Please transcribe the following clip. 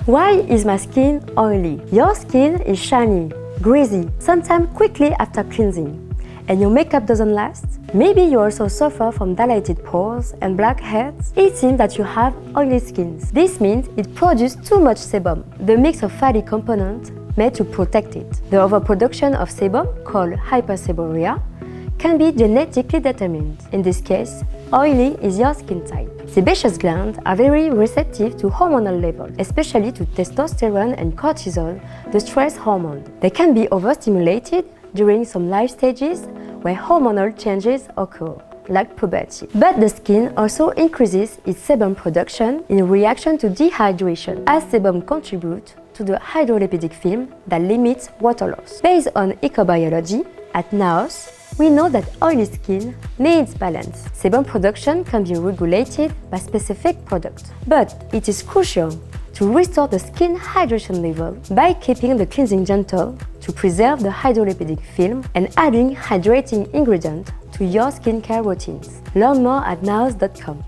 Why is my skin oily? Your skin is shiny, greasy, sometimes quickly after cleansing, and your makeup doesn't last? Maybe you also suffer from dilated pores and blackheads. It seems that you have oily skin. This means it produces too much sebum, the mix of fatty components made to protect it. The overproduction of sebum, called hyperseborrhea, can be genetically determined. In this case, oily is your skin type. Sebaceous glands are very receptive to hormonal levels, especially to testosterone and cortisol, the stress hormone. They can be overstimulated during some life stages where hormonal changes occur, like puberty. But the skin also increases its sebum production in reaction to dehydration, as sebum contributes to the hydrolipidic film that limits water loss. Based on ecobiology, at NAOS, we know that oily skin needs balance. Sebum production can be regulated by specific products, but it is crucial to restore the skin hydration level by keeping the cleansing gentle to preserve the hydrolipidic film and adding hydrating ingredients to your skincare routines. Learn more at naos.com.